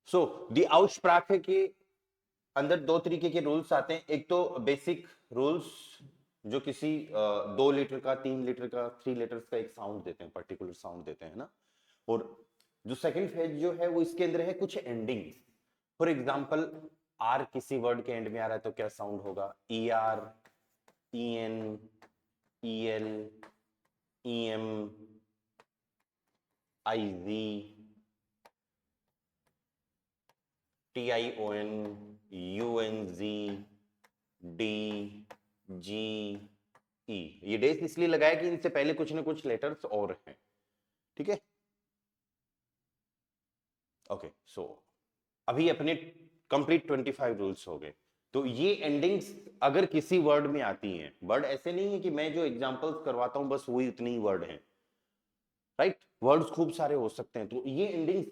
सो दी आउटस्प्राके के अंदर दो तरीके के रूल्स आते हैं। एक तो बेसिक रूल्स जो किसी 2 लीटर का, 3 लीटर का, 3 लीटर्स का एक साउंड देते हैं, पर्टिकुलर साउंड देते हैं ना। और जो सेकंड फेज जो है वो इसके अंदर है कुछ एंडिंग। फॉर एग्जांपल आर किसी वर्ड के एंड में आ रहा है तो क्या साउंड होगा? E R, E N, E L, E M, I G, T I O N, U N G, D, G, E. ये डेस इसलिए लगाया कि इनसे पहले कुछ ना कुछ लेटर्स और हैं। ठीक है, ओके। सो अभी अपने कंप्लीट 25 रूल्स हो गए। तो ये एंडिंग्स अगर किसी वर्ड में आती हैं, वर्ड ऐसे नहीं है कि मैं जो एग्जांपल्स करवाता हूं बस वही उतनी ही वर्ड हैं, राइट? वर्ड्स खूब सारे हो सकते हैं। तो ये एंडिंग्स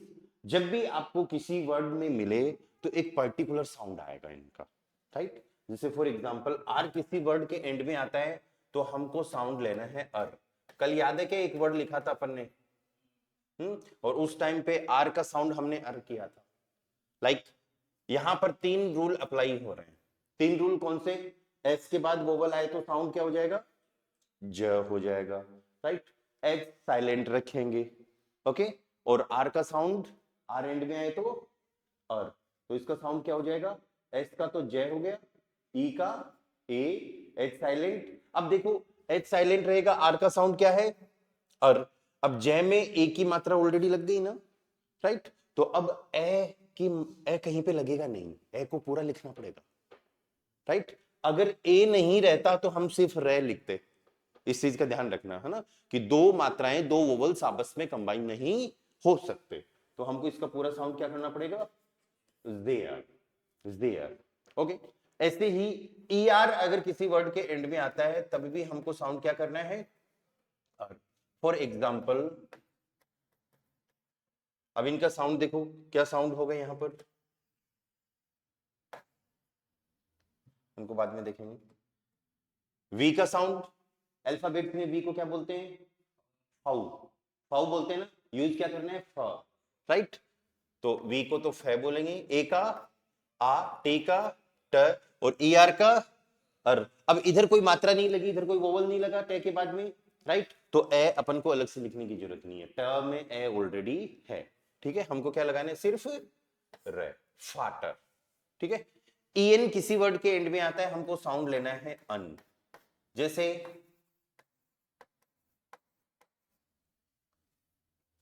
जब भी आपको किसी वर्ड में मिले तो एक पर्टिकुलर साउंड आएगा इनका, राइट? जैसे फॉर एग्जांपल आर किसी वर्ड के एंड में आता है तो हमको साउंड लेना है अर। कल याद है कि एक वर्ड लिखा था अपन ने, और उस टाइम पे आर का साउंड हमने अर किया था। लाइक यहां पर 3 रूल अप्लाई हो रहे हैं। 3 रूल कौन से? एस के बाद वोवल आए तो साउंड क्या हो जाएगा? ज हो जाएगा, राइट? एच साइलेंट रखेंगे, ओके। और आर का साउंड आर एंड में आए तो अर, तो इसका साउंड क्या हो जाएगा? एस का तो जय हो गया, ई का ए, एच साइलेंट। अब देखो एच साइलेंट रहेगा, आर का साउंड क्या है? अर। अब जय में ए की मात्रा ऑलरेडी लग गई ना, राइट? तो अब ए की, ए कहीं पे लगेगा नहीं, ए को पूरा लिखना पड़ेगा, राइट? अगर ए नहीं रहता तो हम सिर्फ रे लिखते। इस चीज का ध्यान रखना है ना, कि दो मात्राएं, दो वोवल्स आपस में कंबाइन नहीं हो सकते। तो हमको इसका पूरा साउंड क्या करना पड़ेगा? There, there, okay. ऐसे ही ई आर अगर किसी वर्ड के एंड में आता है तब भी हमको साउंड क्या करना है? फॉर एग्जाम्पल अब इनका साउंड देखो, क्या साउंड होगा यहां पर, उनको बाद में देखेंगे। वी का साउंड, अल्फाबेट में वी को क्या बोलते हैं? फाउ, फाउ बोलते हैं ना। यूज क्या करना है? फ, राइट? तो वी को तो फे बोलेंगे, ए का आ, टे का ट, और ई आर का अर। अब इधर कोई मात्रा नहीं लगी, इधर कोई वोवल नहीं लगा टे के बाद में, राइट? तो ए अपन को अलग से लिखने की जरूरत नहीं है, ट में ए ऑलरेडी है। ठीक है, हमको क्या लगाना है? सिर्फ रे, फाटर। ठीक है, ईएन किसी वर्ड के एंड में आता है, हमको साउंड लेना है अन। जैसे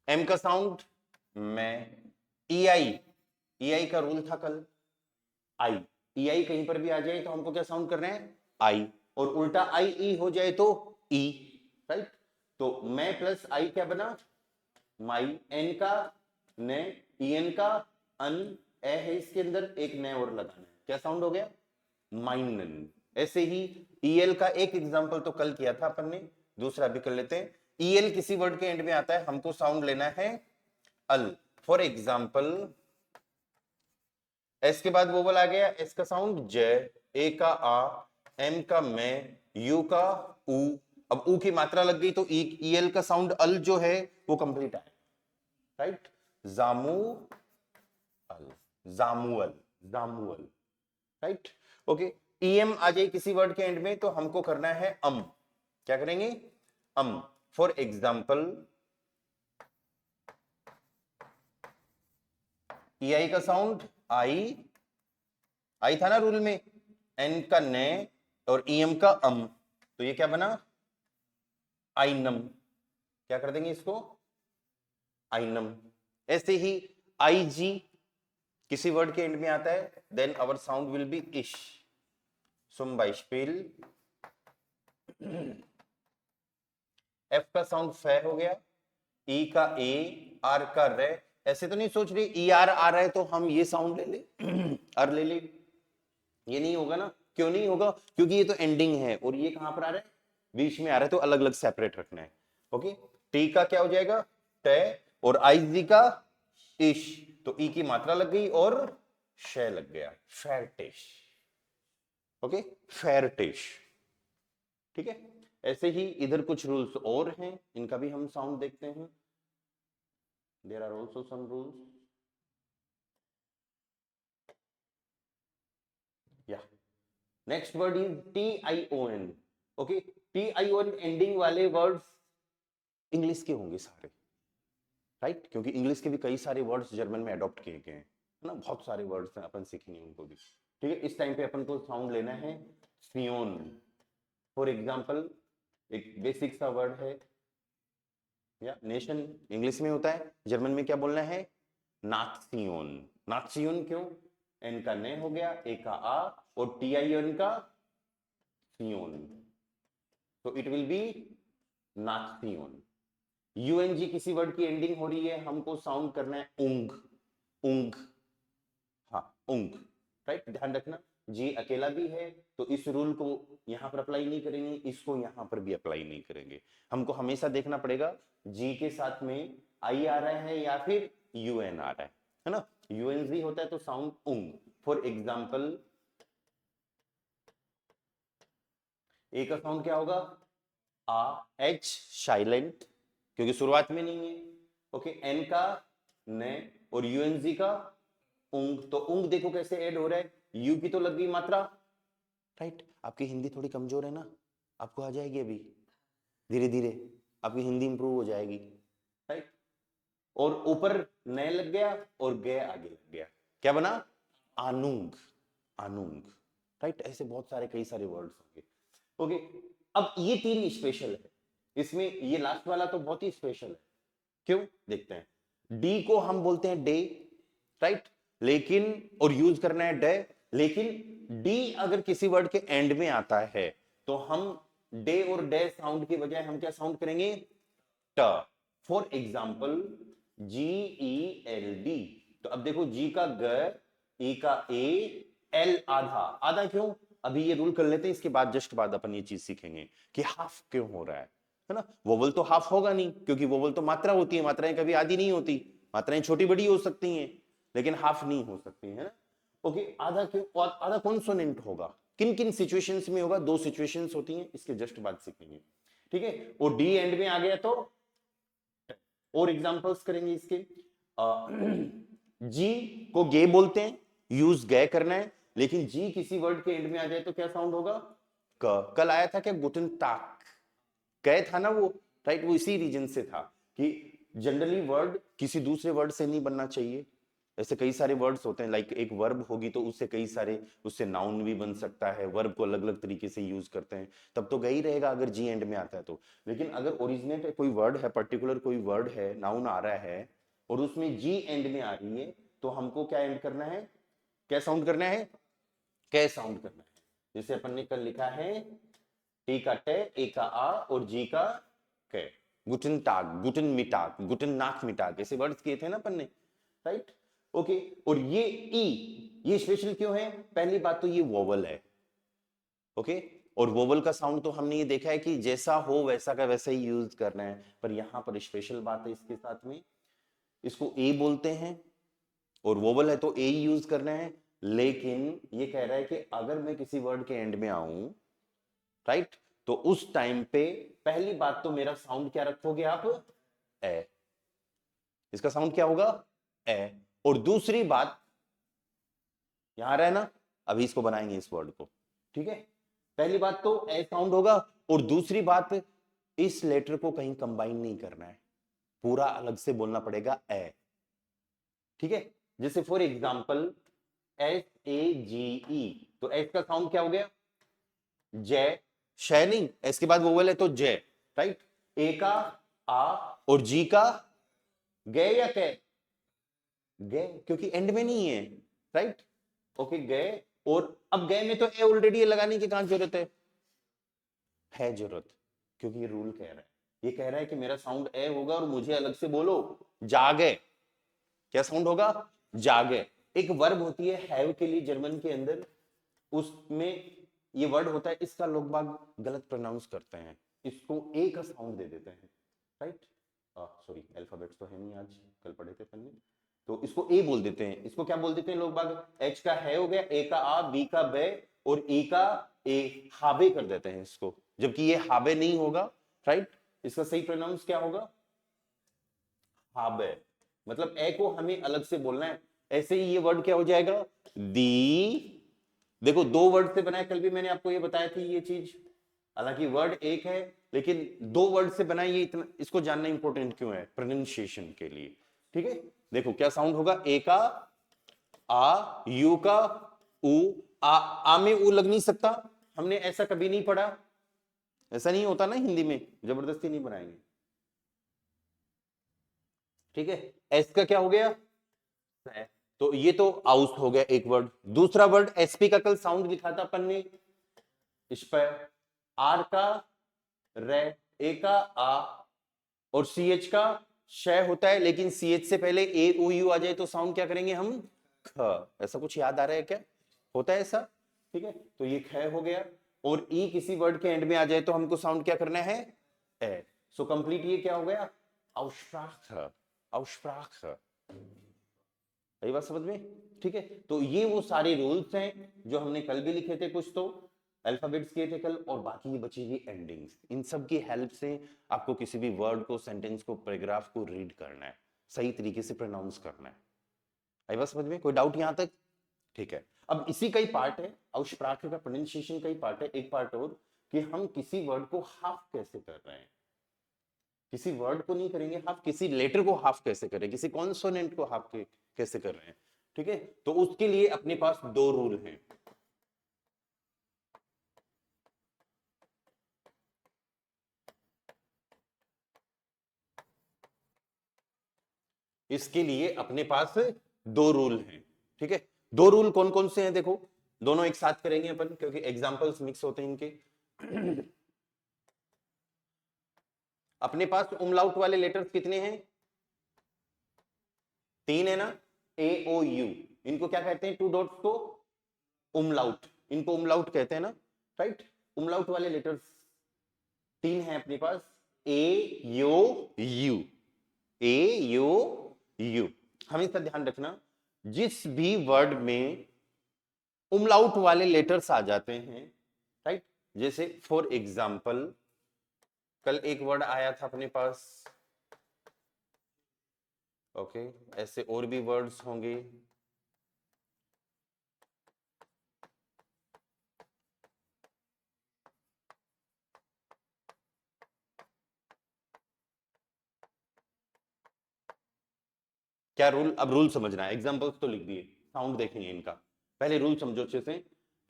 एम का साउंड मैं, ई आई, ई आई का रूल था कल आई, ई आई कहीं पर भी आ जाए तो हमको क्या साउंड करना है? आई। और उल्टा आई ई हो जाए तो ई, राइट? तो मैं प्लस आई क्या बना? माई। एन का ने, ई एन का अन, ए है इसके अंदर, एक ने और लगाना है, क्या साउंड हो गया? माइनन। ऐसे ही ईएल का एक एग्जांपल तो कल किया था अपन ने, दूसरा भी कर लेते हैं। ईएल किसी वर्ड के एंड में आता है, हमको साउंड लेना है अल। फॉर एग्जांपल एस के बाद वोवल आ गया, एस का साउंड ज, ए का आ, एम का मैं, यू का ऊ। अब ऊ की मात्रा लग गई तो ईएल का साउंड अल जो है वो कंप्लीट आया, राइट? जामू अल, जामुअल, जामुअल, राइट? ओके। ईएम आ जाए किसी वर्ड के एंड में तो हमको करना है अम। क्या करेंगे? अम। फॉर एग्जाम्पल ई आई का साउंड आई, आई था ना रूल में, एन का ने और ईएम का अम, तो ये क्या बना? आइनम। क्या कर देंगे इसको? आइनम। ऐसे ही आई जी किसी वर्ड के एंड में आता है, then our sound will be ish, zum Beispiel। F का साउंड फे हो गया, ई का ए, आर का रे। ऐसे तो नहीं सोच रही ई आर आ रहा है तो हम ये साउंड ले ले अर ले ले, ये नहीं होगा ना। क्यों नहीं होगा? क्योंकि ये तो एंडिंग है और ये कहां पर आ रहा है? बीच में आ रहा है, तो अलग अलग सेपरेट रखना है। ओके, टी का क्या हो जाएगा? टे, और आई जी का इश, तो ई की मात्रा लग गई और शे लग गया, फेरटिश। ओके, फेरटिश। ठीक है, ऐसे ही इधर कुछ रूल्स और हैं, इनका भी हम साउंड देखते हैं। There are also some rules. या next word is TION। Okay, TION ending वाले वर्ड्स इंग्लिश के होंगे सारे, राइट? क्योंकि इंग्लिश के भी कई सारे वर्ड्स जर्मन में अडॉप्ट किए गए हैं, है ना, बहुत सारे वर्ड्स हैं, अपन सीखेंगे उनको भी। ठीक है, इस टाइम पे अपन को साउंड लेना है सियोन। फॉर एग्जाम्पल एक बेसिक सा वर्ड है, या नेशन इंग्लिश में होता है, जर्मन में क्या बोलना है? नात्सियोन। नात्सियोन क्यों? एन का ने हो गया, ए का आ, और TION का सियोन, तो इट विल बी नात्सियोन। UNG किसी वर्ड की एंडिंग हो रही है, हमको साउंड करना है उंग, उंग, हाँ उंग, राइट? ध्यान रखना जी अकेला भी है तो इस रूल को यहां पर अप्लाई नहीं करेंगे, इसको यहां पर भी अप्लाई नहीं करेंगे। हमको हमेशा देखना पड़ेगा जी के साथ में आई आ रहा है या फिर UN आ रहा है ना? UNG होता है तो साउंड उंग। फॉर एग्जाम्पल ए का साउंड क्या होगा? आ, एच साइलेंट क्योंकि शुरुआत में नहीं है। ओके, एन का ने, और UNG का उंग, तो उंग देखो कैसे ऐड हो रहा है, यू की तो लग गई मात्रा, राइट? आपकी हिंदी थोड़ी कमजोर है ना, आपको आ जाएगी अभी धीरे धीरे, आपकी हिंदी इंप्रूव हो जाएगी, राइट? और ऊपर नए लग गया और गए आगे लग गया, क्या बना? आनुंग, आनुंग, राइट? ऐसे बहुत सारे कई सारे वर्ड्स होंगे। ओके, अब ये तीन स्पेशल है, इसमें ये लास्ट वाला तो बहुत ही स्पेशल है। क्यों? देखते हैं। डी को हम बोलते हैं डे, राइट? लेकिन और यूज करना है डे, लेकिन डी अगर किसी वर्ड के एंड में आता है तो हम डे और डे साउंड की बजाय हम क्या साउंड करेंगे? ट। फॉर एग्जाम्पल GELD, तो अब देखो जी का ग, ई का ए, एल आधा, आधा क्यों? अभी ये रूल कर लेते हैं, इसके बाद जस्ट बाद अपन ये चीज सीखेंगे कि हाफ क्यों हो रहा है ना? वोवल तो हाफ होगा नहीं, क्योंकि वोवल तो मात्रा होती है, मात्राएं कभी आधी नहीं होती, मात्राएं छोटी बड़ी हो सकती हैं लेकिन हाफ नहीं हो सकती है ना? ओके, आधा क्यों? और आधा कॉन्सोनेंट होगा, किन किन सिचुएशंस में होगा? दो सिचुएशंस होती हैं, इसके जस्ट बाद सीखेंगे, ठीक है? और डी एंड में आ गया तो और एग्जांपल्स करेंगे इसके। जी को गे बोलते हैं, यूज गे करना है, लेकिन जी किसी वर्ड के एंड में आ जाए तो क्या साउंड होगा? क। कल आया था क्या गुटन टाक, कै था ना वो, राइट? वो इसी रीजन से था कि जनरली वर्ड किसी दूसरे वर्ड से नहीं बनना चाहिए। ऐसे कई सारे वर्ड्स होते हैं, लाइक एक वर्ब होगी तो उससे कई सारे, उससे नाउन भी बन सकता है, वर्ब को अलग अलग तरीके से यूज करते हैं, तब तो गई रहेगा अगर जी एंड में आता है तो। लेकिन अगर ओरिजिनेट कोई वर्ड है, पर्टिकुलर कोई वर्ड है, नाउन आ रहा है और उसमें जी एंड में आ रही है, तो हमको क्या एंड करना है? क्या साउंड करना है? कै साउंड करना है। जैसे अपन ने कल लिखा है टी का टे, ए का आ और जी का कै, गुटन टाग, गुटन मिटाक, गुटन नाक मिटाक, ऐसे वर्ड्स किए थे ना अपन ने, राइट? ओके, और ये ई, ये स्पेशल क्यों है? पहली बात तो ये वोवल है, ओके? और वोवल का साउंड तो हमने ये देखा है कि जैसा हो वैसा का वैसा ही यूज करना है, पर यहां पर स्पेशल बात है इसके साथ में, इसको ए बोलते हैं और वोवल है तो ए ही यूज करना है, लेकिन ये कह रहा है कि अगर मैं किसी वर्ड के एंड में आऊं, राइट, तो उस टाइम पे पहली बात तो मेरा साउंड क्या रखोगे आप? ए। इसका साउंड क्या होगा? ए। और दूसरी बात, यहां आ रहा है ना, अभी इसको बनाएंगे इस वर्ड को, ठीक है? पहली बात तो ए साउंड होगा, और दूसरी बात इस लेटर को कहीं कंबाइन नहीं करना है, पूरा अलग से बोलना पड़ेगा ए, ठीक है? जैसे फॉर एग्जाम्पल SAGE, तो एस का साउंड क्या हो गया? जय, शैनिंग, इसके बाद वोवल है तो जय, राइट? ए का आ और जी का गए या कै? गए, क्योंकि एंड में नहीं है, राइट? ओके, गए, और अब गए में तो ए ऑलरेडी लगाने की कहां जरूरत है जरूरत, क्योंकि ये रूल कह रहा है, ये कह रहा है कि मेरा साउंड ए होगा और मुझे अलग से बोलो जागे, क्या साउंड होगा? जागे। एक वर्ब होती है हैव के लिए जर्मन के अंदर, उसमें ये वर्ड होता है, इसका लोग बाग गलत प्रोनाउंस करते हैं, इसको ए का साउंड दे देते हैं, राइट? सॉरी, अल्फाबेट्स तो है नहीं आज, कल पढ़े थे पन्ने, तो इसको ए बोल देते हैं, इसको क्या बोल देते हैं लोग बाग? एच का है हो गया, ए का आ, बी का बे और ई का ए, हाबे कर देते हैं इसको, जबकि ये हाबे नहीं होगा, राइट? इसका सही प्रोनाउंस क्या होगा? हाबे, मतलब ए को हमें अलग से बोलना है, ऐसे ही ये वर्ड क्या हो जाएगा? दी देखो दो वर्ड से बना है, कल भी मैंने आपको ये बताया थी ये चीज, हालांकि वर्ड एक है लेकिन दो वर्ड से बना है, ये इतना इसको जानना इंपॉर्टेंट क्यों है प्रोनाउंसिएशन के लिए। ठीक है, देखो क्या साउंड होगा, ए का आ, यू का ऊ, आ में ऊ लग नहीं सकता, हमने ऐसा कभी नहीं पढ़ा, ऐसा नहीं होता ना हिंदी में, जबरदस्ती नहीं बनाएंगे। ठीक है, एस का क्या हो गया, तो ये तो आउस हो गया एक वर्ड। दूसरा वर्ड एसपी का कल साउंड लिखा था अपन ने, इस पर आर का रे, ए का आ और सी एच का श होता है, लेकिन सी एच से पहले ए ओ यू आ जाए तो साउंड क्या करेंगे हम, ख। ऐसा कुछ याद आ रहा है क्या, होता है ऐसा? ठीक है, तो ये ख हो गया। और ई किसी वर्ड के एंड में आ जाए तो हमको साउंड क्या करना है, ए। सो कंप्लीट ये क्या हो गया, औस्प्राख, औस्प्राख। यही बात समझ में? ठीक है, तो ये वो सारे रूल्स हैं जो हमने कल भी लिखे थे, कुछ तो अल्फाबेट्स किए थे कल, और बाकी ये बची ये एंडिंग्स। इन सब की हेल्प से आपको किसी भी वर्ड को, सेंटेंस को, पैराग्राफ को रीड करना है, सही तरीके से प्रोनाउंस करना है। आई बात समझ में? कोई डाउट यहां तक? ठीक है, अब इसी का ही पार्ट है, औस्प्राख का प्रोनाउंसिएशन का ही पार्ट है, एक पार्ट और, कि हम किसी वर्ड को हाफ कैसे कर रहे हैं। किसी वर्ड को नहीं करेंगे हाफ, किसी लेटर को हाफ कैसे करें, किसी कॉन्सोनेंट को हाफ कैसे कर रहे हैं। ठीक है, तो उसके लिए अपने पास दो रूल हैं। इसके लिए अपने पास दो रूल हैं। ठीक है, दो रूल कौन कौन से हैं, देखो दोनों एक साथ करेंगे अपन क्योंकि एग्जांपल्स मिक्स होते हैं इनके। अपने पास उमलाउट वाले लेटर्स कितने हैं, तीन है ना, ए ओ यू, इनको क्या कहते हैं, टू डॉट्स को उमलाउट, इनको उमलाउट कहते हैं ना, राइट। उमलाउट वाले लेटर्स तीन हैं अपने पास, ए यो यू, ए यो यू। हमेशा ध्यान रखना जिस भी वर्ड में उमलाउट वाले लेटर्स आ जाते हैं, राइट, जैसे फॉर एग्जाम्पल कल एक वर्ड आया था अपने पास, ओके, ऐसे और भी वर्ड्स होंगे, क्या रूल, अब रूल समझना है, एग्जांपल्स तो लिख दिए, साउंड देखेंगे इनका, पहले रूल समझो अच्छे से,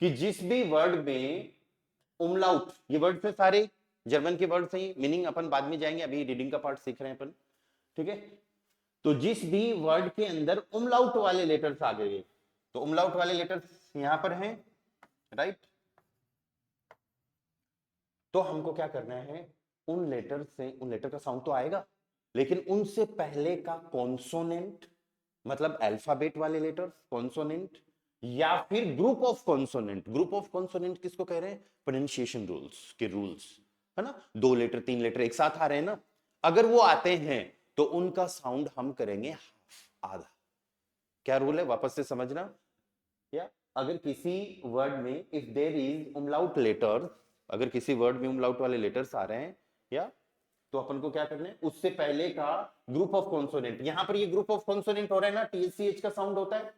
कि जिस भी वर्ड में उमलाउट, ये वर्ड से सारे जर्मन के वर्ड हैं, मीनिंग अपन बाद में जाएंगे, अभी रीडिंग का पार्ट सीख रहे हैं अपन। ठीक है, तो जिस भी वर्ड के अंदर उमलाउट वाले लेटर्स आ गए, तो उमलाउट वाले लेटर्स यहां पर हैं, राइट, तो हमको क्या करना है, उन लेटर से, उन लेटर का साउंड तो आएगा लेकिन उनसे पहले का कॉन्सोनेंट, मतलब अल्फाबेट वाले लेटर्स, कॉन्सोनेंट, या फिर group of consonant. Group of consonant किसको कह रहे हैं, प्रोनाउंसिएशन रूल्स के रूल्स, है ना, दो लेटर तीन लेटर एक साथ आ रहे हैं ना, अगर वो आते हैं तो उनका साउंड हम करेंगे हाफ, आधा। क्या रूल है वापस से समझना, या अगर किसी वर्ड में इफ देयर इज उमलाउट लेटर, अगर किसी वर्ड में उमलाउट वाले लेटर्स आ रहे हैं, या तो अपन को क्या करना है, उससे पहले का ग्रुप ऑफ कॉन्सोनेंट, यहां पर ये ग्रुप ऑफ कॉन्सोनेंट हो रहा है ना, टीएचसीएच का साउंड होता है,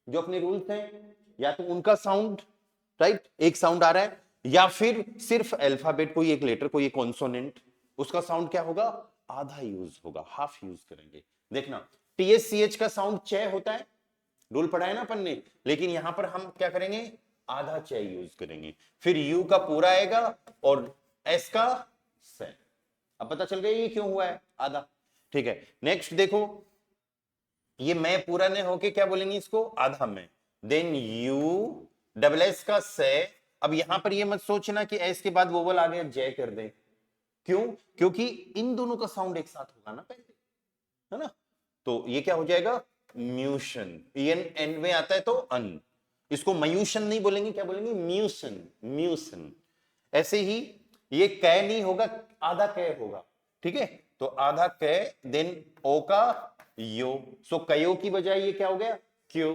जो अपने रूल्स हैं, या तो उनका साउंड, राइट, एक साउंड आ रहा है, या फिर सिर्फ अल्फाबेट कोई एक लेटर कोई एक कॉन्सोनेंट, उसका साउंड क्या होगा, आधा यूज होगा, हाफ यूज करेंगे। देखना टीएचसीएच का साउंड च होता है, रूल पढ़ा है ना अपन ने, लेकिन यहां पर हम क्या करेंगे, आधा च यूज करेंगे, फिर यू का पूरा आएगा और एस का से। अब पता चल गया ये क्यों हुआ है आधा। ठीक है, नेक्स्ट देखो, ये मैं पूरा ने होके क्या बोलेंगे इसको, आधा में, देन यू डबल एस का से। अब यहां पर ये मत सोचना कि एस के बाद वोवल आ गया जय कर दे, क्यों, क्योंकि इन दोनों का साउंड एक साथ होगा ना पहले, है ना, तो ये क्या हो जाएगा, म्यूशन, एन एंड में आता है तो अन, इसको मयूशन नहीं बोलेंगे, क्या बोलेंगे, म्यूसन, म्यूसन। ऐसे ही ये कै नहीं होगा, आधा कै होगा, ठीक है, तो आधा कै, देन ओ का यो, सो कयो की बजाय ये क्या हो गया, क्यों,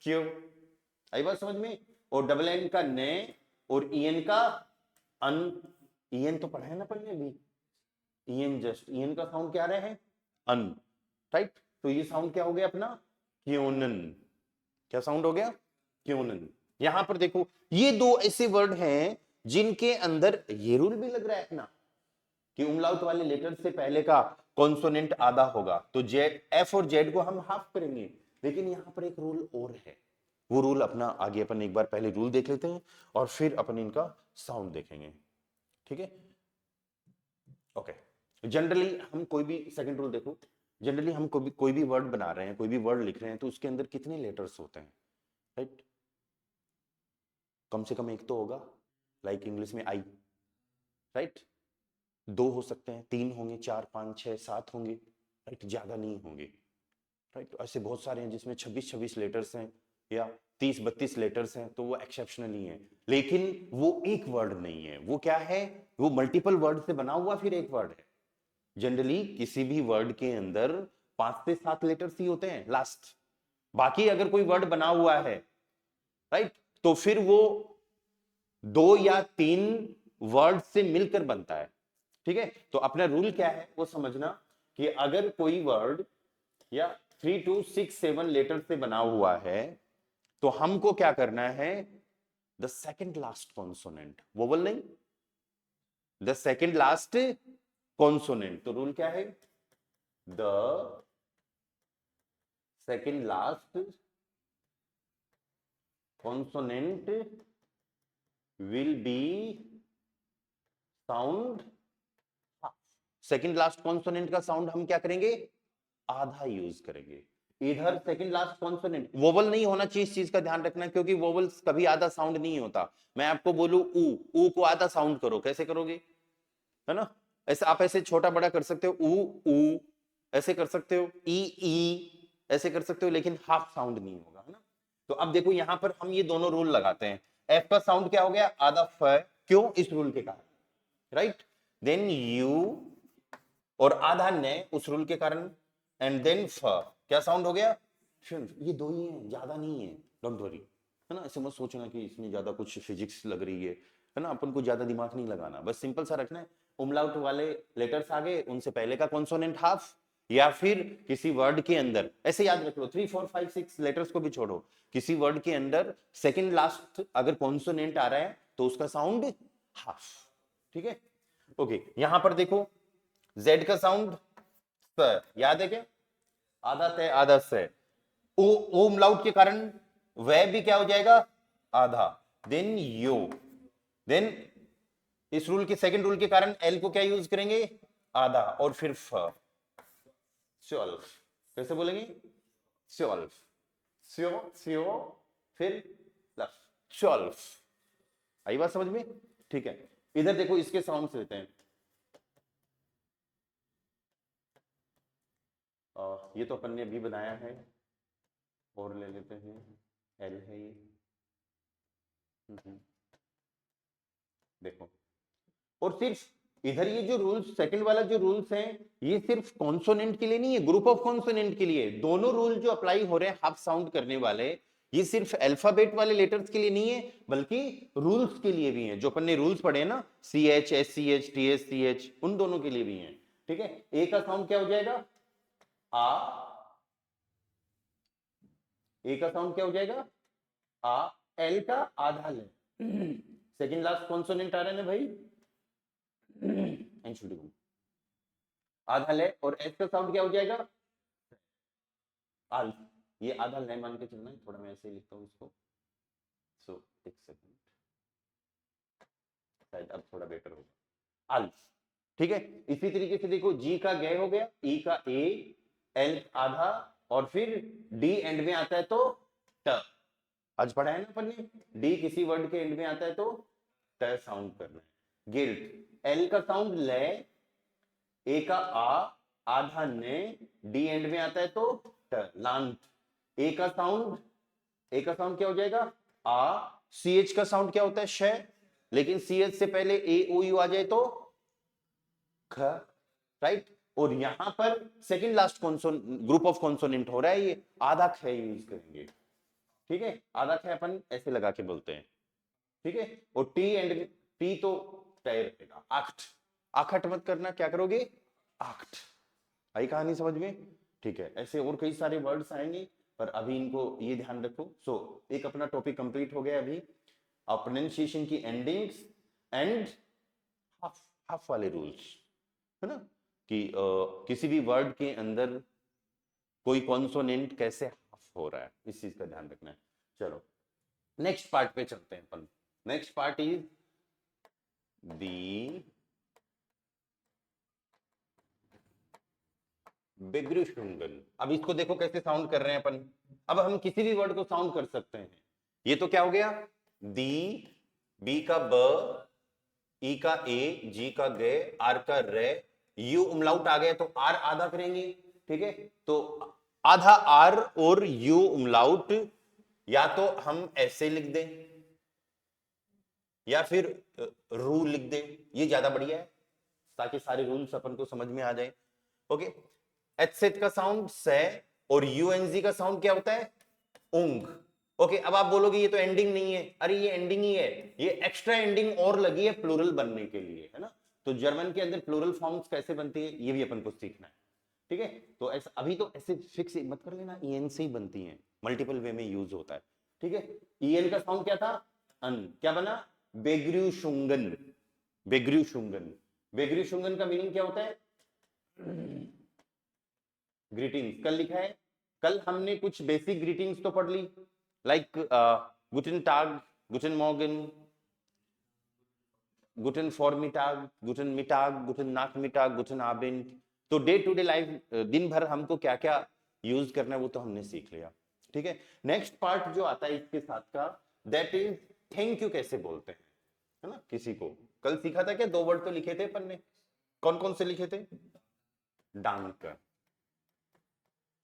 क्यों, आई बात समझ में, और डबल एन का ने, और ईएन का अन, ईएन तो पढ़ा है ना पढ़ने भी, ईएन जस्ट, ईएन का साउंड क्या रहे हैं, अन, राइट, तो ये साउंड क्या हो गया अपना, क्योनन, क्या साउंड हो गया, क्योनन। यहां पर देखो ये दो ऐसे वर्ड हैं जिनके अंदर ये रूल भी लग रहा है अपना कि उमलाउट वाले लेटर से पहले का कॉन्सोनेंट आधा होगा, तो जेड, एफ और जेड को हम हाफ करेंगे। लेकिन यहां पर एक रूल और है, वो रूल अपना आगे अपन एक बार पहले रूल देख लेते हैं और फिर अपन इनका साउंड देखेंगे, ठीक है। ओके, जनरली हम कोई भी, सेकंड रूल देखो, जनरली हम कोई भी वर्ड बना रहे हैं, कोई भी वर्ड लिख रहे हैं, तो उसके अंदर कितने लेटर्स होते हैं, राइट? कम से कम एक तो होगा, लाइक इंग्लिश में आई, राइट? दो हो सकते हैं, तीन होंगे, चार, पांच, छह, सात होंगे, राइट? ज्यादा नहीं होंगे, राइट? ऐसे बहुत सारे हैं जिसमें 26-26 लेटर्स हैं या 30-32 लेटर्स हैं, तो वो एक्सेप्शनली है। लेकिन वो एक वर्ड नहीं है, वो क्या है, वो मल्टीपल वर्ड से बना हुआ फिर एक वर्ड है। जनरली किसी भी वर्ड के अंदर 5 से 7 लेटर्स ही होते हैं लास्ट, बाकी अगर कोई वर्ड बना हुआ है, राइट, तो फिर वो 2 या 3 वर्ड से मिलकर बनता है, ठीक है। तो अपना रूल क्या है वो समझना कि अगर कोई वर्ड या 3 to 6 7 लेटर से बना हुआ है, तो हमको क्या करना है, the second last consonant, vowel नहीं, द सेकंड लास्ट कॉन्सोनेंट। तो रूल क्या है, the second last consonant will be sound, second last consonant का साउंड हम क्या करेंगे, आधा यूज करेंगे। इधर सेकंड लास्ट कॉन्सोनेंट वोवल नहीं होना चाहिए, इस चीज का ध्यान रखना, क्योंकि वोवल्स कभी आधा साउंड नहीं होता। मैं आपको बोलूं ऊ को आधा साउंड करो, कैसे करोगे, है ना? ऐसे आप ऐसे छोटा बड़ा कर सकते हो, ऊ ऐसे कर सकते हो, ई ऐसे कर सकते हो, लेकिन हाफ साउंड नहीं होगा, है ना? तो अब देखो यहां पर हम ये दोनों रूल लगाते हैं। एफ का साउंड क्या हो गया, आधा फ, क्यों, इस रूल के कारण, राइट? देन यू और आधा ने उस रूल के कारण, एंड देन फ, क्या साउंड हो गया, ये दो ही हैं, ज्यादा नहीं है, डोंट वरी, है ना? ऐसे मत सोचना कि इसमें ज्यादा कुछ फिजिक्स लग रही है ना? अपन को ज्यादा दिमाग नहीं लगाना, बस सिंपल सा रखना है, उमलाउट वाले लेटर्स आगे, उनसे पहले का कॉन्सोनेंट हाफ, या फिर किसी वर्ड के अंदर, ऐसे याद रख लो 3 4 5 6 लेटर्स को भी छोड़ो, किसी वर्ड के अंदर सेकंड लास्ट अगर कॉन्सोनेंट आ रहा है तो उसका साउंड हाफ, ठीक है। ओके, यहां पर देखो जेड का साउंड स, याद है क्या, आधा तय आधा से, ओ उमलाउट के कारण वह भी क्या हो जाएगा, आधा, देन यो, देन इस रूल के सेकंड रूल के कारण एल को क्या यूज करेंगे, आधा, और फिर फ, सॉल्व, कैसे बोलेंगे, सॉल्व, स्यो स्यो, फिर प्लस, सॉल्व। आई बात समझ में, ठीक है। इधर देखो इसके साउंड्स लेते हैं, ये तो अपन ने अभी बनाया है, और ले लेते हैं, एल है ये, देखो, और सिर्फ इधर ये जो रूल्स, सेकंड वाला जो रूल्स है, ये सिर्फ कॉन्सोनेंट के लिए नहीं है, ग्रुप ऑफ कॉन्सोनेंट के लिए, दोनों रूल जो अप्लाई हो रहे हैं हाफ साउंड करने वाले, ये सिर्फ अल्फाबेट वाले लेटर्स के लिए नहीं है, बल्कि रूल्स के लिए भी हैं, जो अपन ने रूल्स पढ़े हैं ना, C H, S C H, T S C H, उन दोनों के लिए भी हैं, ठीक है। ए का साउंड क्या हो जाएगा, आ, ए का साउंड क्या हो जाएगा, आ, एल का आधा ले, सेकंड लास्ट कॉन्सोनेंट आ रहा है ना भाई, एंशुडिगम, आधा ले, और एस का साउंड क्या हो जाएगा, आल, ये आधा ले मान के चलना है, थोड़ा मैं ऐसे ही लिखता हूँ इसको, सो एक सेकंड, शायद अब थोड़ा बेटर होगा, आल, ठीक है। इसी तरीके से देखो जी का गे हो गया, ई का ए, एल आधा, और फिर डी एंड में आता है तो ट, आज पढ़ा है ना अपन ने, डी किसी वर्ड के एंड में आता है तो ट साउंड करना है। गिल्ट, एल का साउंड ले, ए का आ, आधा ने, डी एंड में आता है तो ट, लांत, ए का साउंड, ए का साउंड क्या हो जाएगा, आ, सी एच का साउंड क्या होता है, श, लेकिन सी एच से पहले ए ओ यू आ जाए तो ख, राइट। और यहां पर second last consonant group of consonant हो रहा है, ये आधा ख यूज करेंगे, ठीक है, आधा ख अपन ऐसे लगा के बोलते हैं, ठीक है। और टी एंड टी तो तय रहेगा, आखट, आखट मत करना, क्या करोगे, आखट। आई कहानी समझ में, ठीक है। ऐसे और कई सारे वर्ड्स आएंगे, पर अभी इनको ये ध्यान रखो। सो एक अपना टॉपिक कंप्लीट हो गया अभी, प्रोनाउंसिएशन की एंडिंग्स एंड हाफ हाफ वाले रूल्स, है ना, कि किसी भी वर्ड के अंदर कोई कॉन्सोनेंट कैसे हाफ हो रहा है, इस चीज का ध्यान रखना है। चलो नेक्स्ट पार्ट पे चलते हैं अपन। नेक्स्ट पार्ट इज दी बेग्रुशुंगन। अब इसको देखो कैसे साउंड कर रहे हैं अपन। अब हम किसी भी वर्ड को साउंड कर सकते हैं। ये तो क्या हो गया, दी, बी का ब, ई का ए, जी का गे, आर का रे, यू उमलाउट आ गया तो आर आधा करेंगे, ठीक है। तो आधा आर और यू उमलाउट या तो हम ऐसे लिख दें या फिर रू लिख दें, ये ज्यादा बढ़िया है ताकि सारे रूल्स अपन को समझ में आ जाए। ओके, एच सेट का साउंड से और यूएनजी का साउंड क्या होता है, उंग। ओके, अब आप बोलोगे ये तो एंडिंग नहीं है, अरे ये एंडिंग ही है, ये एक्स्ट्रा एंडिंग और लगी है प्लूरल बनने के लिए, है ना। तो जर्मन के अंदर प्लूरल फॉर्म्स कैसे बनती है ये भी अपन को सीखना है, ठीक है। तो ऐसा अभी तो ऐसे फिक्स मत कर लेना, ईएन से ही बनती है, मल्टीपल वे में यूज होता है, ठीक है। ईएन का साउंड क्या था, अन, क्या बना, बेग्रुशुंगन। बेग्रुशुंगन, बेग्रुशुंगन का मीनिंग क्या होता है, ग्रीटिंग्स। कल लिखा है, कल हमने कुछ बेसिक ग्रीटिंग्स तो पढ़ ली, लाइक गुटन टाग, गुटन मॉर्गन, गुटन फॉर्मिटाग, गुटन मिटाग, गुटन नाकमिटाग, गुटन आबेंड। तो डे टू डे लाइफ दिन भर हमको क्या क्या यूज करना है वो तो हमने सीख लिया, ठीक है। नेक्स्ट पार्ट जो आता है इसके साथ का, दैट इज थैंक यू कैसे बोलते हैं, है ना। किसी को कल सीखा था क्या, 2 वर्ड तो लिखे थे अपन ने, कौन कौन से लिखे थे, डांक।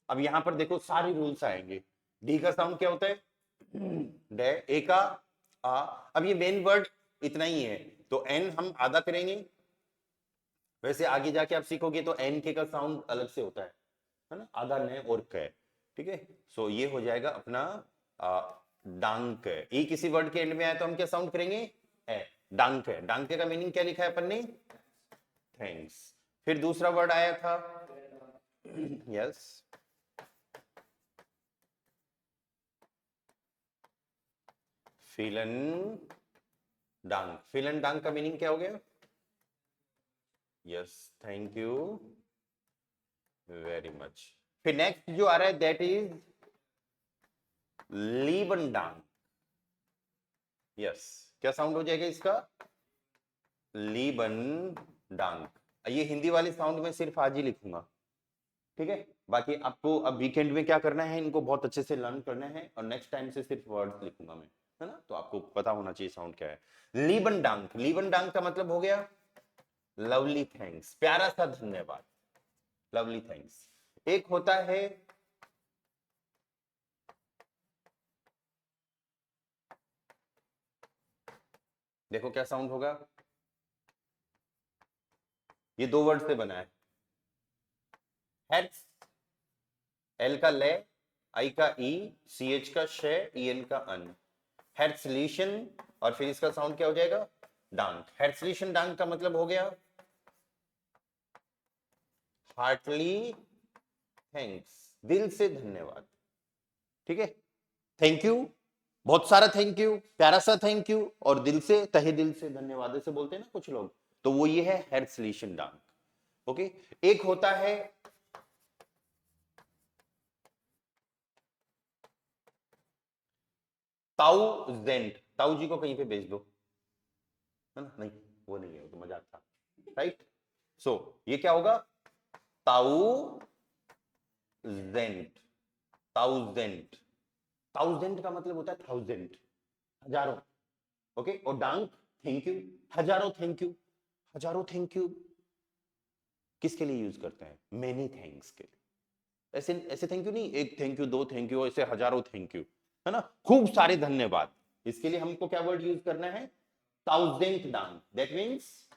अब यहां पर देखो सारे रूल्स आएंगे। डी का साउंड क्या होता है, डे, ए का आ। अब ये मेन वर्ड इतना ही है तो एन हम आधा करेंगे, वैसे आगे जाके आप सीखोगे तो एन के का साउंड अलग से होता है ना, आधा ने और क, ठीक है। सो ये हो जाएगा अपना डांक। ई किसी वर्ड के एंड में आया तो हम क्या साउंड करेंगे, ए, डांक। डांक का मीनिंग क्या लिखा है अपन ने, थैंक्स। फिर दूसरा वर्ड आया था, यस, फिलन डांक। फिलन डांक का मीनिंग क्या हो गया, yes, thank you very much. फिर नेक्स्ट जो आ रहा है दैट इज लीबन डांक। यस, क्या साउंड हो जाएगा इसका, लीबन डांक। ये हिंदी वाले साउंड में सिर्फ आज ही लिखूंगा, ठीक है। बाकी आपको अब वीकेंड में क्या करना है, इनको बहुत अच्छे से लर्न करना है और नेक्स्ट टाइम से सिर्फ वर्ड्स लिखूंगा मैं, है ना। तो आपको पता होना चाहिए साउंड क्या है। लीबन डांक, लीबन डांक का मतलब हो गया लवली थैंक्स, प्यारा सा धन्यवाद, लवली थैंक्स। एक होता है देखो क्या साउंड होगा, ये 2 वर्ड से बना है, हेट्स, एल का ले, आई का ई, सी एच का शे, ई एन का अन, हेट्सलिशन। और फिर इसका साउंड क्या हो जाएगा, डांक। हेट्सलिशन डांक का मतलब हो गया हार्टली थैंक्स, दिल से धन्यवाद, ठीक है। थैंक यू, बहुत सारा थैंक यू, प्यारा सा थैंक यू और दिल से, तहे दिल से धन्यवाद से बोलते हैं ना कुछ लोग, तो वो ये है हेट्सलिशन डांक। ओके, एक होता है ताउजेंट। ताऊ जी को कहीं पे भेज दो, है ना, नहीं वो नहीं है, वो तो मजाक था, राइट। सो ये क्या होगा, ताउजेंट, थाउजेंड। थाउजेंड का मतलब होता है थाउजेंड, हजारों। ओके, और डांक थैंक यू, हजारों थैंक यू। हजारों थैंक यू किसके लिए यूज करते हैं, मेनी थैंक्स के लिए। ऐसे ऐसे थैंक यू नहीं, एक थैंक यू, 2 थैंक यू, ऐसे हजारों थैंक यू, है ना, खूब सारे धन्यवाद। इसके लिए हमको क्या वर्ड यूज करना है, थाउजेंड डांक। दैट मीन्स,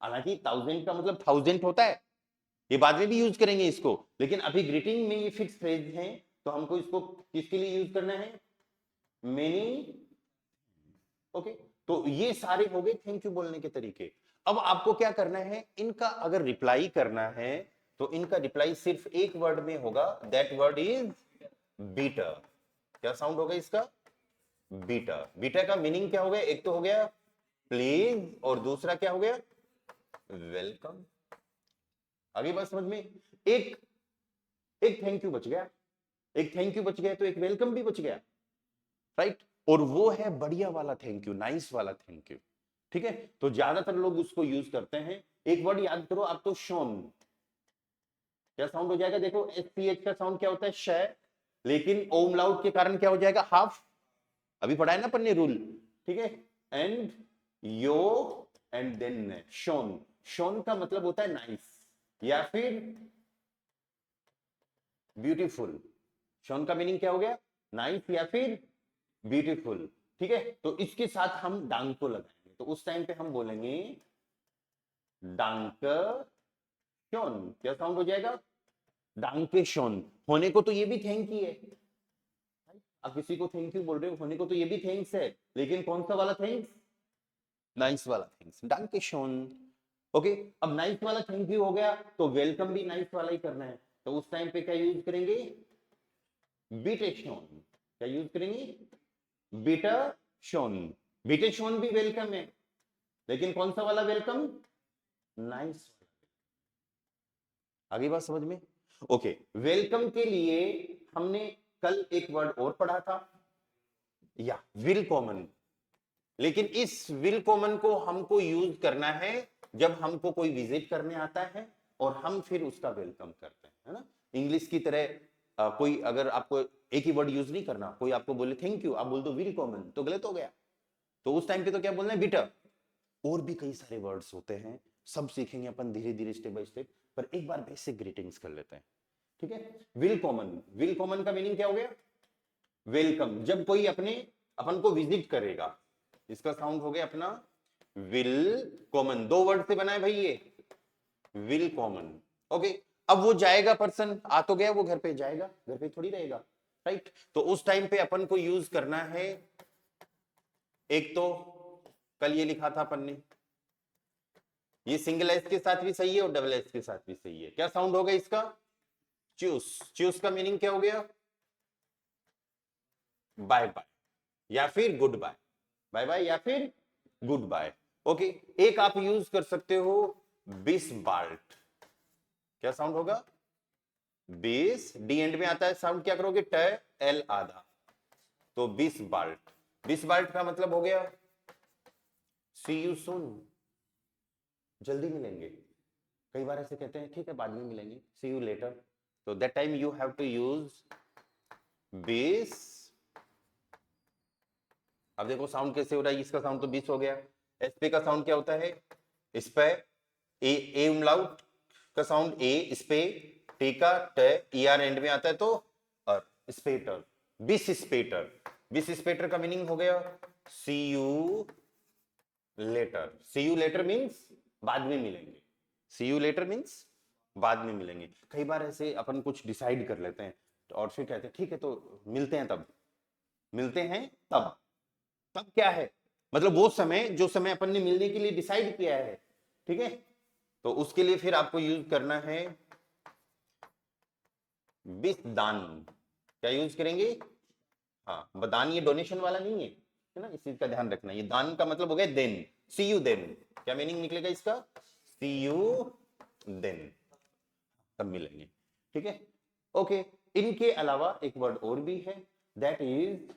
हालांकि थाउजेंड का मतलब थाउजेंड होता है, ये बाद में भी यूज करेंगे इसको, लेकिन अभी ग्रीटिंग में ये फिक्स फ्रेज है तो हमको इसको किसके लिए यूज करना है, मेनी। ओके, तो ये सारे हो गए थैंक यू बोलने के तरीके। अब आपको क्या करना है, इनका अगर रिप्लाई करना है तो इनका रिप्लाई सिर्फ एक वर्ड में होगा, दैट वर्ड इज बीटर। क्या साउंड होगा इसका? बीटर। बीटर का मीनिंग क्या हो गया? एक तो हो गया प्लीज और दूसरा क्या हो गया? वेलकम। आगे बात समझ में? एक एक थैंक यू बच गया, एक थैंक यू बच गया तो एक वेलकम भी बच गया, राइट? और वो है बढ़िया वाला थैंक यू, नाइस वाला थैंक यू। ठीक है, तो ज्यादातर लोग उसको यूज करते हैं। एक वर्ड याद करो आप तो, शोन। क्या साउंड हो जाएगा? देखो एस सी एच का साउंड क्या होता है? श, लेकिन ओम लाउड के कारण क्या हो जाएगा? हाफ। अभी पढ़ा है ना अपन ने रूल, ठीक है? एंड यो एंड देन शोन। शोन का मतलब होता है नाइस या फिर ब्यूटीफुल। शोन का मीनिंग क्या हो गया? नाइस या फिर ब्यूटीफुल। ठीक है, तो इसके साथ हम डांग को लगाएंगे, तो उस टाइम पे हम बोलेंगे डांक शोन। क्या साउंड हो जाएगा? डांके शोन। होने को तो ये भी थैंक ही है, आप किसी को थैंक यू बोल रहे हो, होने को तो ये भी थैंक्स है, लेकिन कौन सा वाला थैंक्स? नाइस वाला थैंक्स, डांके शोन। ओके, अब नाइस वाला थैंक यू हो गया, तो वेलकम भी नाइस वाला ही करना है, तो उस टाइम पे क्या यूज करेंगे? बीटे शोन। क्या यूज करेंगे? बीटर शोन। बीटे शोन भी वेलकम है, लेकिन कौन सा वाला वेलकम? नाइस। आगे बात समझ में? ओके, वेलकम के लिए हमने कल एक वर्ड और पढ़ा था, या विल कॉमन। लेकिन इस विल कॉमन को हमको यूज करना है जब हमको कोई विजिट करने आता है और हम फिर उसका वेलकम करते हैं, है ना? इंग्लिश की तरह कोई अगर आपको एक ही वर्ड यूज नहीं करना, कोई आपको बोले थैंक यू, आप बोल दो विल कॉमन, तो गलत हो गया। तो उस टाइम पे तो क्या बोलना है? बिटर। और भी कई सारे वर्ड्स होते हैं, सब सीखेंगे अपन धीरे धीरे स्टेप बाय स्टेप, पर एक बार बेसिक ग्रीटिंग्स कर लेते हैं। ठीक है, विल कॉमन। विल कॉमन का मीनिंग क्या हो गया? वेलकम। जब कोई अपने अपन को विजिट करेगा, इसका साउंड हो गया अपना विल कॉमन। दो वर्ड से बना है भाई ये, विल कॉमन। ओके, अब वो जाएगा, पर्सन आ तो गया, वो घर पे जाएगा, घर पे थोड़ी रहेगा, राइट? तो उस टाइम पे अपन को यूज करना है, एक तो कल ये लिखा था अपन ने, ये सिंगल एस के साथ भी सही है और डबल एस के साथ भी सही है। क्या साउंड होगा इसका? चूस। चूस का मीनिंग क्या हो गया? बाय बाय या फिर गुड बाय। बाय बाय या फिर गुड बाय। ओके, एक आप यूज कर सकते हो बिस बाल्ट। क्या साउंड होगा? बिस, डी एंड में आता है, साउंड क्या करोगे? ट एल आधा, तो बिस बाल्ट। बिस बाल्ट का मतलब हो गया सी यू सून, जल्दी मिलेंगे। कई बार ऐसे कहते हैं ठीक है बाद में मिलेंगे, सी यू लेटर, तो that time you have to use बिस। अब देखो साउंड कैसे हो रहा है, इसका साउंड तो 20 हो गया। एसपी का साउंड क्या होता है? स्पे। ए उमलाउट का साउंड ए स्पे, टी का ट, ई आर एंड में आता है तो और स्पेटर, बिस स्पेटर। बिस स्पेटर का मीनिंग हो गया see you later. See you later means बाद में मिलेंगे। सी यू लेटर मींस बाद में मिलेंगे। कई बार ऐसे अपन कुछ डिसाइड कर लेते हैं और फिर कहते हैं ठीक है तो मिलते हैं तब, मिलते हैं तब। तब क्या है? मतलब वो समय, जो समय अपन ने मिलने के लिए डिसाइड किया है, ठीक है? तो उसके लिए फिर आपको यूज करना है बिस दान। क्या यूज करेंगे? हाँ, दान ये डोनेशन वाला नहीं है ना, इस चीज का ध्यान रखना। ये दान का मतलब हो गया देन। See you then. क्या मीनिंग निकलेगा इसका? सी यू देन, तब मिलेंगे। ठीक है, ओके। इनके अलावा एक वर्ड और भी है, दैट इज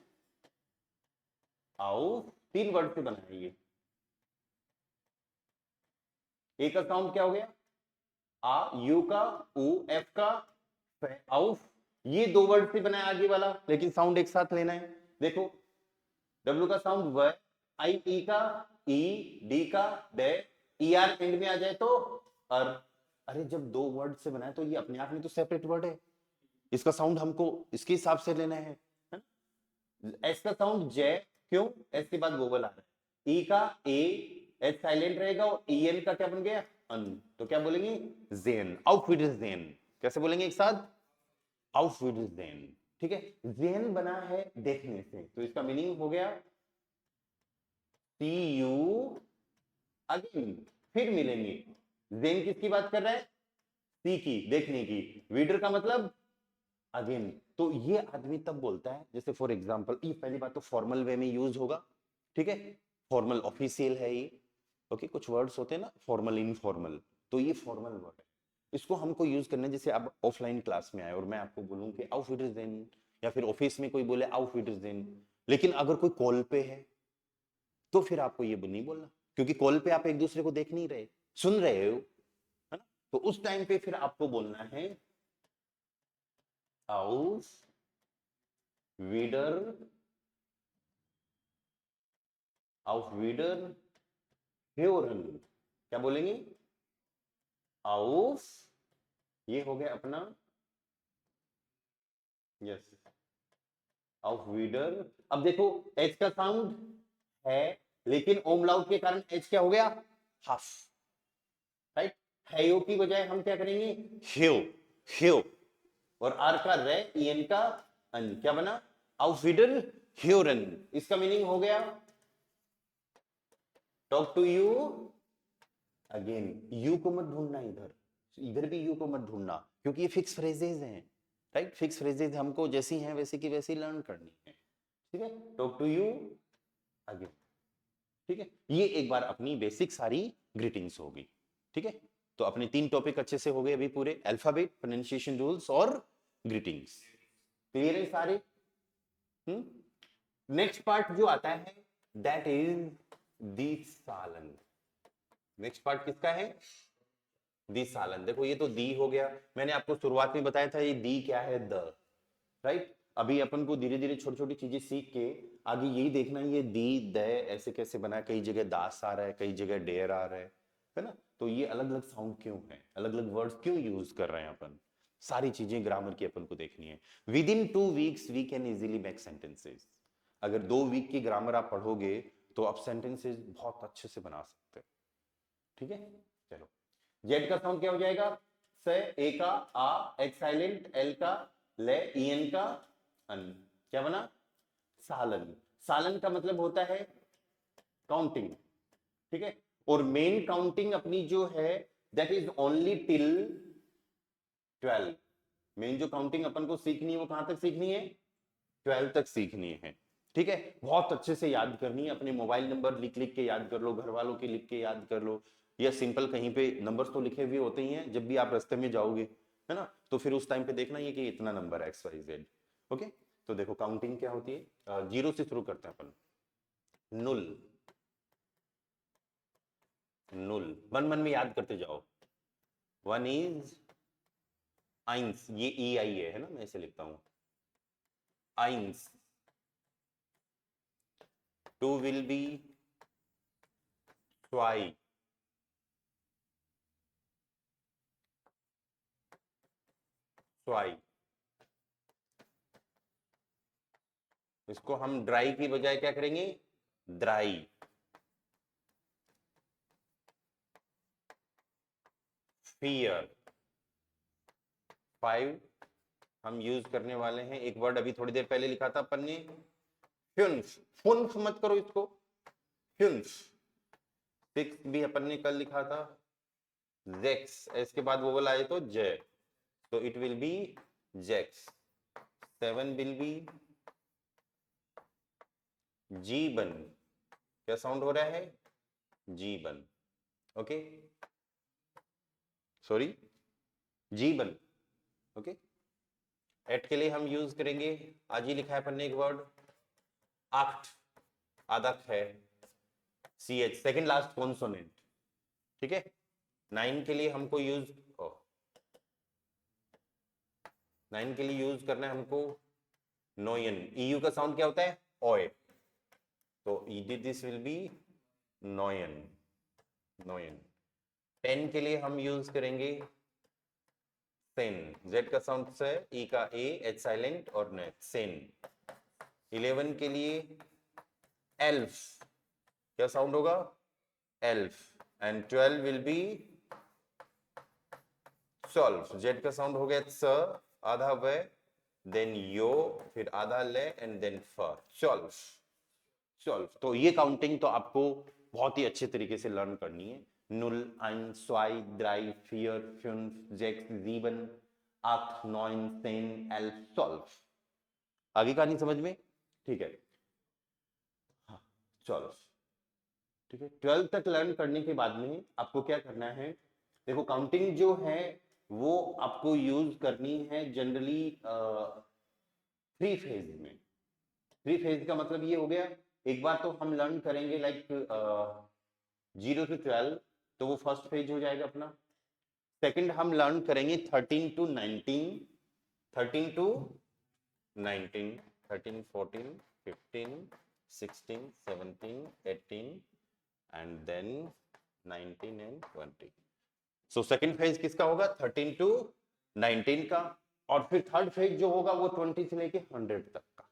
आओ। तीन वर्ड से बना है ये। एक का साउंड क्या हो गया? आ, यू का ऊ, एफ का आउफ। ये दो वर्ड से बना है आगे वाला, लेकिन साउंड एक साथ लेना है। देखो डब्ल्यू का साउंड व, आई ई का ई, डी का डे, ई आर एंड में आ जाए तो अर। अरे जब दो वर्ड से बना है तो ये अपने आप में तो सेपरेट वर्ड है, इसका साउंड हमको इसके हिसाब से लेना है। एस का साउंड जय, क्यों? एस के बाद वोवल आ रहा है। ई का ए, एस साइलेंट रहेगा, और ई एन का क्या बन गया? अन, तो क्या बोलेंगे? जेन। आउटफिट इज जेन। कैसे बोलेंगे एक साथ? आउटफिट इज जेन। ठीक है, जेन बना है देखने से, तो इसका मीनिंग हो गया सी यू अगेन, फिर मिलेंगे। जेन किसकी बात कर रहा है? सी की, देखने की। वीडर का मतलब अगेन, तो ये आदमी तब बोलता है, जैसे फॉर एग्जांपल, ये पहली बात तो फॉर्मल वे में यूज होगा, ठीक है, फॉर्मल ऑफिशियल है ये, ओके। कुछ वर्ड्स होते हैं ना फॉर्मल इनफॉर्मल, तो ये फॉर्मल वर्ड है, इसको हमको यूज करना है। जैसे आप ऑफलाइन क्लास में आए और मैं आपको बोलूं कि auf Wiedersehen, या फिर ऑफिस में कोई बोले auf Wiedersehen, लेकिन अगर कोई कॉल पे है तो फिर आपको ये नहीं बोलना, क्योंकि कॉल पे आप एक दूसरे को देख नहीं रहे, सुन रहे हो, है ना। तो उस टाइम पे फिर आपको बोलना है auf Wiederhören, auf Wiederhören, क्या बोलेंगे, auf, ये हो गया अपना, यस, auf Wiederhören। अब देखो एच का साउंड है, लेकिन ओमलाउट के कारण एच क्या हो गया, हाफ, राइट। हेयो की बजाय हम क्या करेंगे, ह्यो, ह्यो, और आर का रे, ईएन का अन, क्या बना, auf Wiederhören। इसका मीनिंग हो गया talk to you again. You को मत ढूंढना इधर, इधर भी यू को मत ढूंढना, क्योंकि ये फिक्स फ्रेजेज हैं, राइट। फिक्स फ्रेजेज हमको जैसी हैं वैसी की वैसी लर्न करनी है, ठीक है। टॉक टू यू अगेन, ठीक है। ये एक बार अपनी बेसिक सारी ग्रीटिंग्स होगी, ठीक है। तो अपने 3 टॉपिक अच्छे से हो गए अभी पूरे, अल्फाबेट, प्रोनाउंसिएशन रूल्स और ग्रीटिंग्स, क्लियर है सारे। नेक्स्ट पार्ट जो आता है दैट इज दी सालन। नेक्स्ट पार्ट किसका है, दी सालन। देखो ये तो दी हो गया, मैंने आपको शुरुआत में बताया था ये दी क्या है, द, राइट। अभी अपन को धीरे धीरे छोटी छोटी चीजें सीख के आगे यही देखना है, ये दी द ऐसे कैसे बना, कई जगह दास आ रहा है, कई जगह डेयर आ रहा है ना। तो ये अलग अलग साउंड क्यों है, अलग अलग वर्ड्स क्यों यूज कर रहे हैं अपन, सारी चीजें ग्रामर की अपन को देखनी है। Within 2 weeks we can easily make sentences. अगर 2 वीक की ग्रामर आप पढ़ोगे तो आप सेंटेंसेस बहुत अच्छे से बना सकते हो, ठीक है। चलो, जेड का साउंड क्या हो जाएगा, से, ए का आ, एच साइलेंट, एल का ले, ईएन का अन, क्या बना, सालन। सालन का मतलब होता है काउंटिंग, ठीक है। और मेन काउंटिंग अपनी जो है that is only till 12। Main जो काउंटिंग अपन को सीखनी है वो कहां तक सीखनी है, 12 तक सीखनी है, ठीक है। बहुत अच्छे से याद करनी है, अपने मोबाइल नंबर लिख लिख के याद कर लो, घर वालों के लिख के याद कर लो, या सिंपल कहीं पे नंबर्स तो लिखे हुए होते ही हैं, जब भी आप रास्ते में जाओगे, है ना, तो फिर उस टाइम पे देखना है कि इतना number x y z, okay. तो देखो काउंटिंग क्या होती है, जीरो से शुरू करते हैं अपन, नुल, नुल, मन मन में याद करते जाओ। 1 इज आइंस, ये ई आई है ना, मैं इसे लिखता हूं आइंस। 2 will be ट्वाई, ट्वाई। इसको हम ड्राई की बजाय क्या करेंगे, ड्राई। फियर, 5 हम यूज करने वाले हैं, एक वर्ड अभी थोड़ी देर पहले लिखा था अपन ने, फ्युन्फ, फुन्फ मत करो इसको, फ्युन्फ। 6 भी अपन ने कल लिखा था, जेक्स, इसके बाद वो वाला आए तो जय, तो इट विल बी जेक्स। 7 विल बी जीबन, क्या साउंड हो रहा है, जीबन, ओके, सॉरी, जीबन, ओके। एट के लिए हम यूज करेंगे, आज ही लिखा है अपन ने एक वर्ड, आक्ट, आदक है, C H, second last consonant, ठीक है। 9 के लिए हमको यूज, 9 के लिए यूज करना है हमको नोयन, ईयू का साउंड क्या होता है, ओए, तो this will be Noyan, Noyan. 10 के लिए हम यूज करेंगे सेन, जेड का साउंड से, ई का ए, एच साइलेंट और नेट, सेन। 11 के लिए एल्फ, क्या साउंड होगा, elf. And 12 will be solve, Z का साउंड हो गया स, आधा वे, देन यो, फिर आधा ले, एंड देन फ, सॉल्व, सॉल्व। तो ये काउंटिंग तो आपको बहुत ही अच्छे तरीके से लर्न करनी है, null, ein, zwei, drei, vier, fünf, sechs, sieben, 8, 9, 10, 11, 12। आगे कहानी समझ में? ठीक है, हाँ 12। ठीक है, 12 तक लर्न करने के बाद में आपको क्या करना है? देखो काउंटिंग जो है वो आपको यूज करनी है जनरली 3 फेज में। 3 फेज का मतलब ये हो गया, एक बार तो हम लर्न करेंगे लाइक 0 to 12, तो वो फर्स्ट फेज हो जाएगा अपना। सेकंड हम लर्न करेंगे 13 to 19, 13 to 19, 13, 14, 15, 16, 17, 18 and then 19 and 20। So second phase किसका होगा? 13 to 19 का। और फिर थर्ड फेज जो होगा वो 20 से लेके 100 तक का।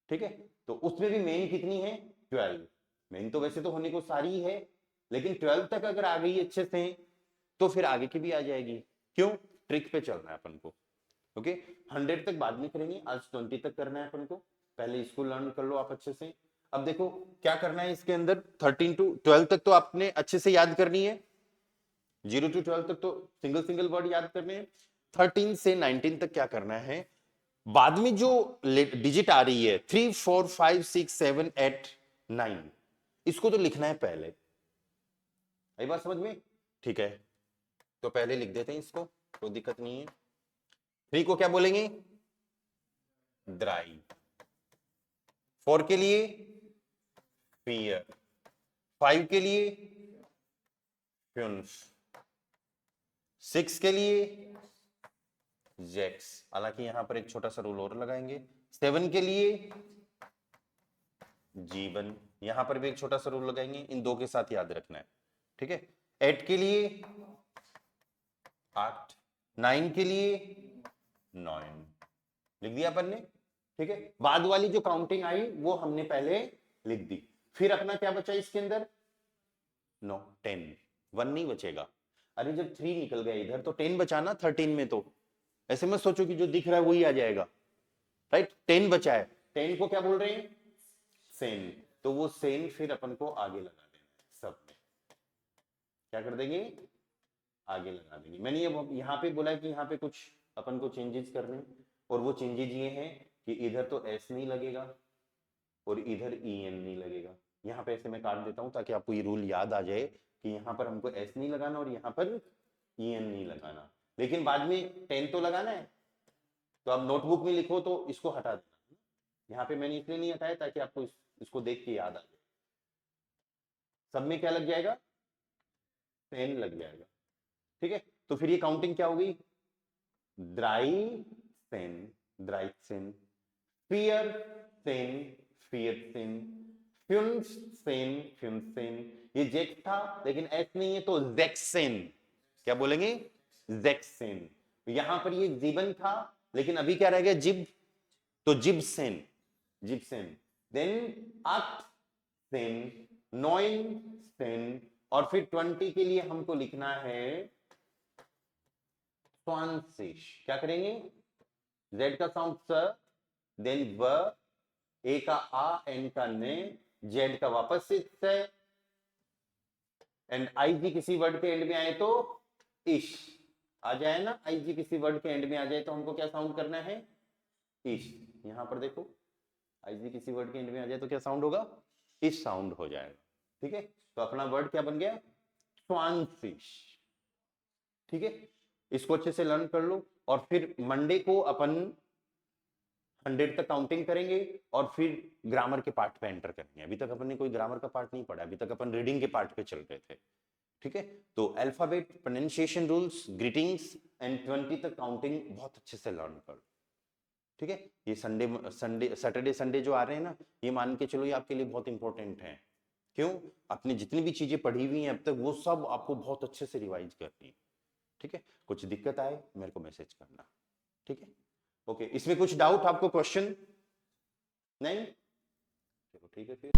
ठीक है, तो उसमें भी मेन कितनी है? 12। मेन तो वैसे तो होने को सारी ही है, लेकिन 12 तक अगर आ गई अच्छे से तो फिर आगे की भी आ जाएगी। क्यों? ट्रिक पे चल रहा है अपन को। ओके, 100 तक बाद में करेंगे, आज 20 तक करना है अपन को। पहले इसको लर्न कर लो आप अच्छे से। अब देखो क्या करना है इसके अंदर, 13 to 12 तक तो आपने अच्छे से याद करनी है, 0 to 12 तक तो सिंगल सिंगल वर्ड याद करने हैं। 13 से 19 तक क्या करना है? बाद में जो डिजिट आ रही है 3, 4, 5, 6, 7, 8, 9, इसको तो लिखना है पहले। आई बात समझ में? ठीक है, तो पहले लिख देते हैं इसको, कोई दिक्कत नहीं है। 3 को क्या बोलेंगे? ड्राई। 4 के लिए फियर, 5 के लिए फ्यून्स, 6 के लिए जेक्स, हालांकि यहां पर एक छोटा सा रूल और लगाएंगे। 7 के लिए जीवन, यहां पर भी एक छोटा सा रूल लगाएंगे, इन दो के साथ याद रखना है। ठीक है, 8 के लिए 8, 9 के लिए 9, लिख दिया अपन ने। ठीक है, बाद वाली जो काउंटिंग आई वो हमने पहले लिख दी। फिर अपना क्या बचा इसके अंदर? 9, 10, 1 नहीं बचेगा। अरे जब 3 निकल गया इधर तो 10 बचा ना 13 में, तो ऐसे मत सोचो कि जो दिख रहा है वही आ जाएगा। राइट, 10 बचा है, 10 को क्या बोल रहे हैं? सेन। तो वो सेन फिर अपन को आगे लगा देना है, सब में क्या कर देंगे? आगे लगा देंगे। मैंने ये यहाँ पे बोला है कि यहाँ पे कुछ अपन को चेंजेस करने, और वो चेंजेस ये हैं कि इधर तो एस नहीं लगेगा और इधर ई एन नहीं लगेगा। यहाँ पे ऐसे मैं काट देता हूँ ताकि आपको ये रूल याद आ जाए कि यहाँ पर हमको एस नहीं लगाना और यहाँ पर ई एन नहीं लगाना, लेकिन बाद में 10 तो लगाना है। तो आप नोटबुक में लिखो तो इसको हटा देना। यहाँ पे मैंने इसलिए नहीं हटाया ताकि आपको इसको देख के याद आ जाए। सब में क्या लग जाएगा? 10 लग जाएगा। ठीक है, तो फिर ये काउंटिंग क्या होगी? ड्राई सेन, ड्राई सेन, फियर सेन, फियर सेन, फ्यून्स सेन, फ्यून्स सेन। ये जेक था लेकिन एस नहीं है तो जेक्सेन। क्या बोलेंगे? जेक्सेन। यहां पर ये जीवन था लेकिन अभी क्या रह गया? जिब, तो जिबसेन, जिबसेन। देन 8 सेन, 9 सेन, और फिर 20 के लिए हमको लिखना है स्वांसिश। क्या करेंगे? जेड का साउंड स, देन व, ए का आ, एन का ने, जेड का वापस से स, एंड आई जी किसी वर्ड के एंड में आए तो इश आ जाए ना। आई जी किसी वर्ड के एंड में आ जाए तो हमको क्या साउंड करना है? इश। यहां पर देखो, आई जी किसी वर्ड के एंड में आ जाए तो क्या साउंड होगा? इश साउंड हो जाएगा। ठीक है, तो अपना वर्ड क्या बन गया? स्वांसिश। ठीक है, इसको अच्छे से लर्न कर लो। और फिर मंडे को अपन 100 तक काउंटिंग करेंगे और फिर ग्रामर के पार्ट पे एंटर करेंगे। अभी तक अपन ने कोई ग्रामर का पार्ट नहीं पढ़ा, अभी तक अपन रीडिंग के पार्ट पे चल रहे थे। ठीक है, तो alphabet, pronunciation rules, greetings and 20 तक काउंटिंग बहुत अच्छे से लर्न कर लो। ठीक है, ये सैटरडे संडे जो आ रहे हैं ना, ये मान के चलो ये आपके लिए बहुत इंपॉर्टेंट है। क्यों? आपने जितनी भी चीजें पढ़ी हुई हैं अब तक वो सब आपको बहुत अच्छे से रिवाइज करनी है। ठीक है, कुछ दिक्कत आए मेरे को मैसेज करना। ठीक है, ओके। इसमें कुछ डाउट आपको, क्वेश्चन? नहीं? चलो ठीक है फिर।